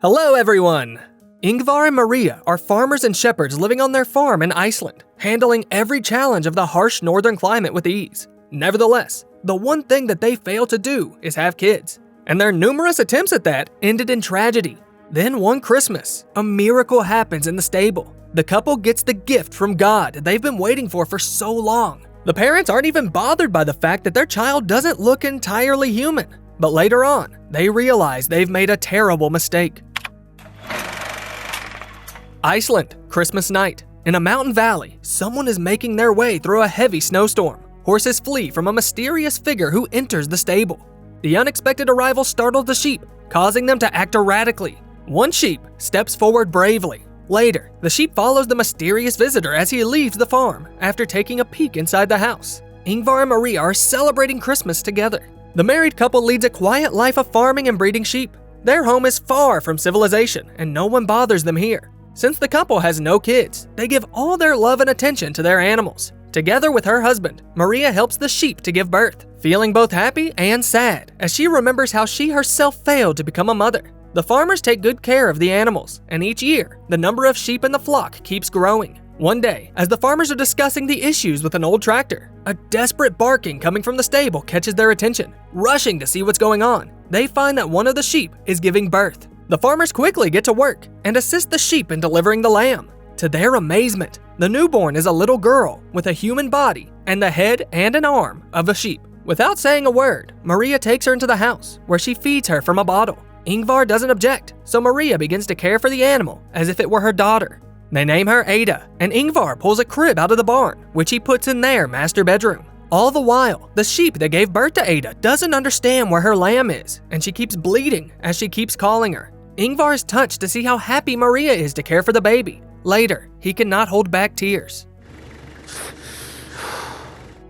Hello everyone! Ingvar and Maria are farmers and shepherds living on their farm in Iceland, handling every challenge of the harsh northern climate with ease. Nevertheless, the one thing that they fail to do is have kids, and their numerous attempts at that ended in tragedy. Then one Christmas, a miracle happens in the stable. The couple gets the gift from God they've been waiting for so long. The parents aren't even bothered by the fact that their child doesn't look entirely human, but later on, they realize they've made a terrible mistake. Iceland, Christmas night. In a mountain valley, someone is making their way through a heavy snowstorm. Horses flee from a mysterious figure who enters the stable. The unexpected arrival startles the sheep, causing them to act erratically. One sheep steps forward bravely. Later, the sheep follows the mysterious visitor as he leaves the farm after taking a peek inside the house. Ingvar and Maria are celebrating Christmas together. The married couple leads a quiet life of farming and breeding sheep. Their home is far from civilization, and no one bothers them here. Since the couple has no kids, they give all their love and attention to their animals. Together with her husband, Maria helps the sheep to give birth, feeling both happy and sad as she remembers how she herself failed to become a mother. The farmers take good care of the animals, and each year, the number of sheep in the flock keeps growing. One day, as the farmers are discussing the issues with an old tractor, a desperate barking coming from the stable catches their attention. Rushing to see what's going on, they find that one of the sheep is giving birth. The farmers quickly get to work and assist the sheep in delivering the lamb. To their amazement, the newborn is a little girl with a human body and the head and an arm of a sheep. Without saying a word, Maria takes her into the house where she feeds her from a bottle. Ingvar doesn't object, so Maria begins to care for the animal as if it were her daughter. They name her Ada, and Ingvar pulls a crib out of the barn, which he puts in their master bedroom. All the while, the sheep that gave birth to Ada doesn't understand where her lamb is, and she keeps bleeding as she keeps calling her. Ingvar is touched to see how happy Maria is to care for the baby. Later, he cannot hold back tears.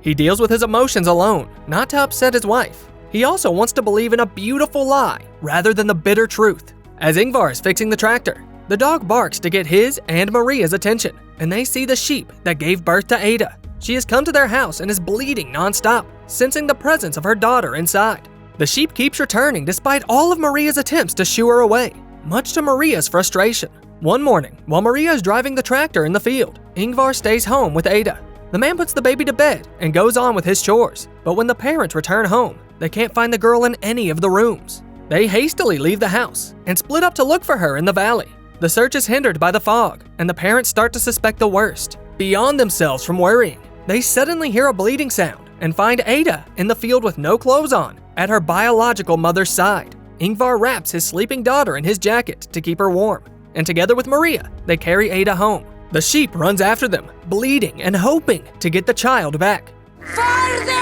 He deals with his emotions alone, not to upset his wife. He also wants to believe in a beautiful lie rather than the bitter truth. As Ingvar is fixing the tractor, the dog barks to get his and Maria's attention, and they see the sheep that gave birth to Ada. She has come to their house and is bleeding nonstop, sensing the presence of her daughter inside. The sheep keeps returning despite all of Maria's attempts to shoo her away, much to Maria's frustration. One morning, while Maria is driving the tractor in the field, Ingvar stays home with Ada. The man puts the baby to bed and goes on with his chores, but when the parents return home, they can't find the girl in any of the rooms. They hastily leave the house and split up to look for her in the valley. The search is hindered by the fog, and the parents start to suspect the worst. Beyond themselves from worrying, they suddenly hear a bleeding sound and find Ada in the field with no clothes on, at her biological mother's side. Ingvar wraps his sleeping daughter in his jacket to keep her warm, and together with Maria, they carry Ada home. The sheep runs after them, bleeding and hoping to get the child back. Father!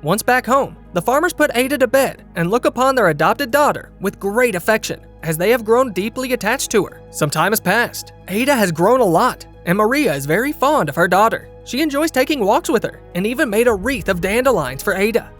Once back home, the farmers put Ada to bed and look upon their adopted daughter with great affection, as they have grown deeply attached to her. Some time has passed. Ada has grown a lot, and Maria is very fond of her daughter. She enjoys taking walks with her, and even made a wreath of dandelions for Ada.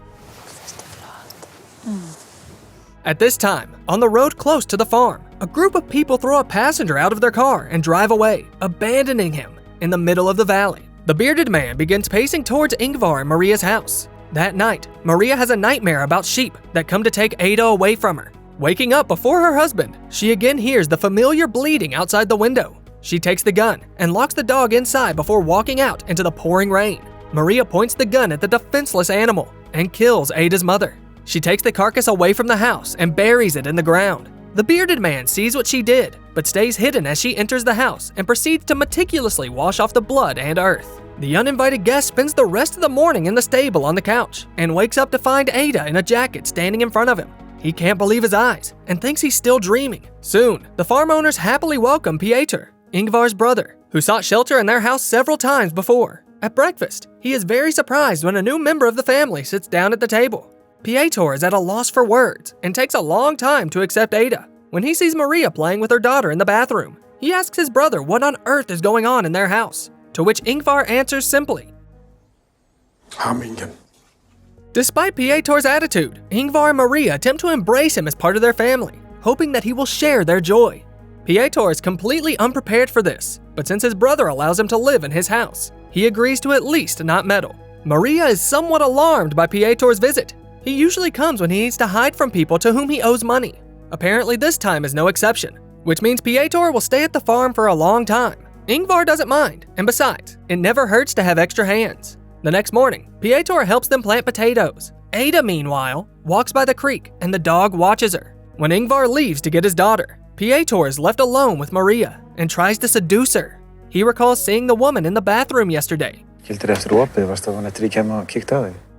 At this time, on the road close to the farm, a group of people throw a passenger out of their car and drive away, abandoning him in the middle of the valley. The bearded man begins pacing towards Ingvar and Maria's house. That night, Maria has a nightmare about sheep that come to take Ada away from her. Waking up before her husband, she again hears the familiar bleeding outside the window. She takes the gun and locks the dog inside before walking out into the pouring rain. Maria points the gun at the defenseless animal and kills Ada's mother. She takes the carcass away from the house and buries it in the ground. The bearded man sees what she did, but stays hidden as she enters the house and proceeds to meticulously wash off the blood and earth. The uninvited guest spends the rest of the morning in the stable on the couch and wakes up to find Ada in a jacket standing in front of him. He can't believe his eyes and thinks he's still dreaming. Soon, the farm owners happily welcome Pietur, Ingvar's brother, who sought shelter in their house several times before. At breakfast, he is very surprised when a new member of the family sits down at the table. Pietur is at a loss for words and takes a long time to accept Ada. When he sees Maria playing with her daughter in the bathroom, he asks his brother what on earth is going on in their house, to which Ingvar answers simply, Hamingen. Despite Pietur's attitude, Ingvar and Maria attempt to embrace him as part of their family, hoping that he will share their joy. Pietur is completely unprepared for this, but since his brother allows him to live in his house, he agrees to at least not meddle. Maria is somewhat alarmed by Pietur's visit. He usually comes when he needs to hide from people to whom he owes money. Apparently this time is no exception, which means Pétur will stay at the farm for a long time. Ingvar doesn't mind, and besides, it never hurts to have extra hands. The next morning, Pétur helps them plant potatoes. Ada, meanwhile, walks by the creek and the dog watches her. When Ingvar leaves to get his daughter, Pétur is left alone with Maria and tries to seduce her. He recalls seeing the woman in the bathroom yesterday.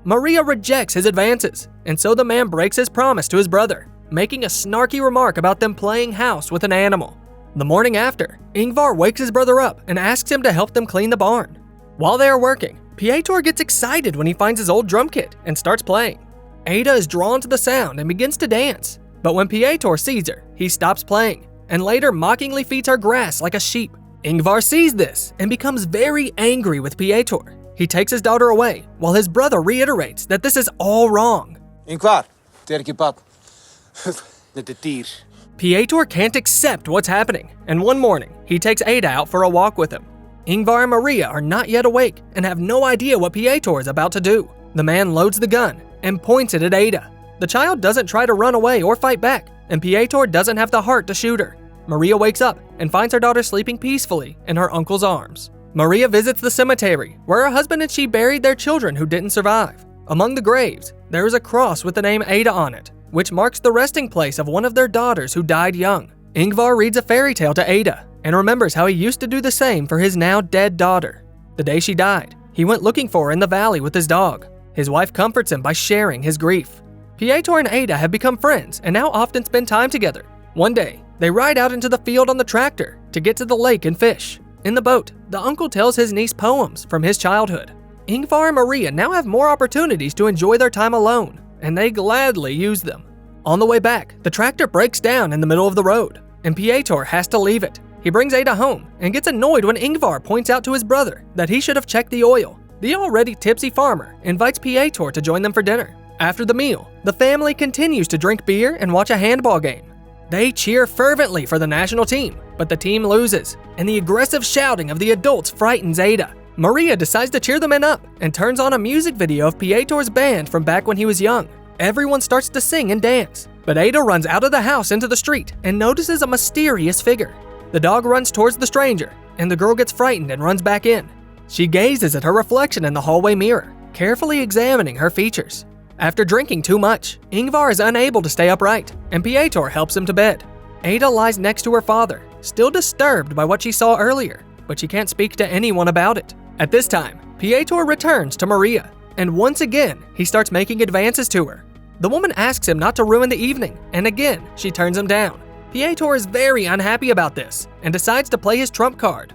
Maria rejects his advances, and so the man breaks his promise to his brother, making a snarky remark about them playing house with an animal. The morning after, Ingvar wakes his brother up and asks him to help them clean the barn. While they are working, Pétur gets excited when he finds his old drum kit and starts playing. Ada is drawn to the sound and begins to dance, but when Pétur sees her, he stops playing and later mockingly feeds her grass like a sheep. Ingvar sees this and becomes very angry with Pétur. He takes his daughter away while his brother reiterates that this is all wrong. Ingvar, det ekki barn. Þetta dýr. Pétur can't accept what's happening, and one morning, he takes Ada out for a walk with him. Ingvar and Maria are not yet awake and have no idea what Pétur is about to do. The man loads the gun and points it at Ada. The child doesn't try to run away or fight back, and Pétur doesn't have the heart to shoot her. Maria wakes up and finds her daughter sleeping peacefully in her uncle's arms. Maria visits the cemetery, where her husband and she buried their children who didn't survive. Among the graves, there is a cross with the name Ada on it, which marks the resting place of one of their daughters who died young. Ingvar reads a fairy tale to Ada and remembers how he used to do the same for his now dead daughter. The day she died, he went looking for her in the valley with his dog. His wife comforts him by sharing his grief. Pétur and Ada have become friends and now often spend time together. One day, they ride out into the field on the tractor to get to the lake and fish. In the boat, the uncle tells his niece poems from his childhood. Ingvar and Maria now have more opportunities to enjoy their time alone, and they gladly use them. On the way back, the tractor breaks down in the middle of the road, and Pétur has to leave it. He brings Ada home and gets annoyed when Ingvar points out to his brother that he should have checked the oil. The already tipsy farmer invites Pétur to join them for dinner. After the meal, the family continues to drink beer and watch a handball game. They cheer fervently for the national team, but the team loses, and the aggressive shouting of the adults frightens Ada. Maria decides to cheer the men up and turns on a music video of Pétur's band from back when he was young. Everyone starts to sing and dance, but Ada runs out of the house into the street and notices a mysterious figure. The dog runs towards the stranger, and the girl gets frightened and runs back in. She gazes at her reflection in the hallway mirror, carefully examining her features. After drinking too much, Ingvar is unable to stay upright, and Pétur helps him to bed. Ada lies next to her father, still disturbed by what she saw earlier, but she can't speak to anyone about it. At this time, Pétur returns to Maria, and once again, he starts making advances to her. The woman asks him not to ruin the evening, and again, she turns him down. Pétur is very unhappy about this, and decides to play his trump card.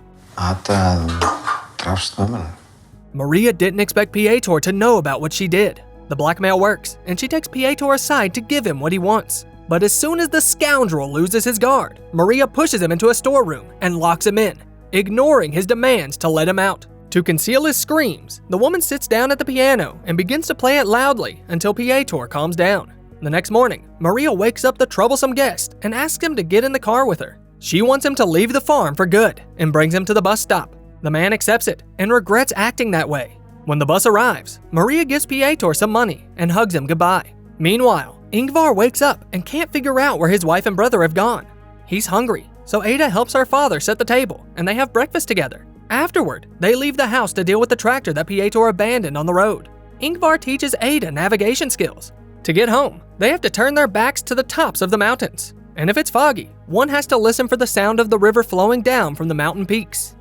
Maria didn't expect Pétur to know about what she did. The blackmail works, and she takes Pétur aside to give him what he wants. But as soon as the scoundrel loses his guard, Maria pushes him into a storeroom and locks him in, ignoring his demands to let him out. To conceal his screams, the woman sits down at the piano and begins to play it loudly until Pétur calms down. The next morning, Maria wakes up the troublesome guest and asks him to get in the car with her. She wants him to leave the farm for good and brings him to the bus stop. The man accepts it and regrets acting that way. When the bus arrives, Maria gives Pétur some money and hugs him goodbye. Meanwhile, Ingvar wakes up and can't figure out where his wife and brother have gone. He's hungry, so Ada helps her father set the table and they have breakfast together. Afterward, they leave the house to deal with the tractor that Pétur abandoned on the road. Ingvar teaches Ada navigation skills. To get home, they have to turn their backs to the tops of the mountains. And if it's foggy, one has to listen for the sound of the river flowing down from the mountain peaks.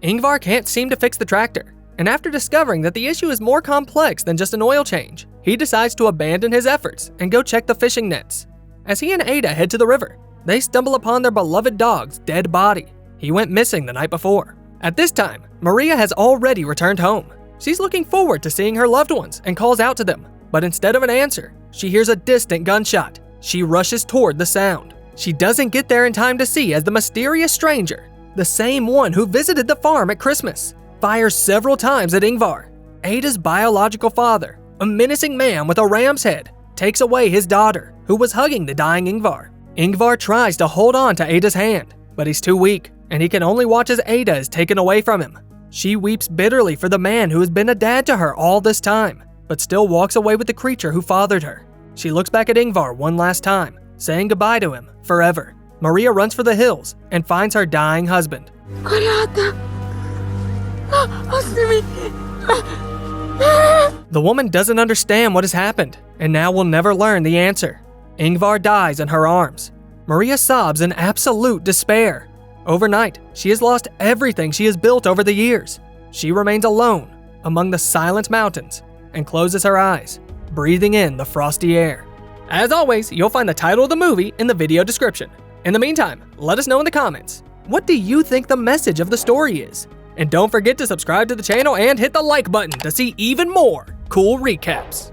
Ingvar can't seem to fix the tractor, and after discovering that the issue is more complex than just an oil change, he decides to abandon his efforts and go check the fishing nets. As he and Ada head to the river, they stumble upon their beloved dog's dead body. He went missing the night before. At this time, Maria has already returned home. She's looking forward to seeing her loved ones and calls out to them, but instead of an answer, she hears a distant gunshot. She rushes toward the sound. She doesn't get there in time to see as the mysterious stranger, the same one who visited the farm at Christmas, fires several times at Ingvar. Ada's biological father, a menacing man with a ram's head, takes away his daughter, who was hugging the dying Ingvar. Ingvar tries to hold on to Ada's hand, but he's too weak, and he can only watch as Ada is taken away from him. She weeps bitterly for the man who has been a dad to her all this time, but still walks away with the creature who fathered her. She looks back at Ingvar one last time, saying goodbye to him forever. Maria runs for the hills and finds her dying husband. The woman doesn't understand what has happened, and now will never learn the answer. Ingvar dies in her arms. Maria sobs in absolute despair. Overnight, she has lost everything she has built over the years. She remains alone among the silent mountains and closes her eyes, breathing in the frosty air. As always, you'll find the title of the movie in the video description. In the meantime, let us know in the comments, what do you think the message of the story is? And don't forget to subscribe to the channel and hit the like button to see even more cool recaps.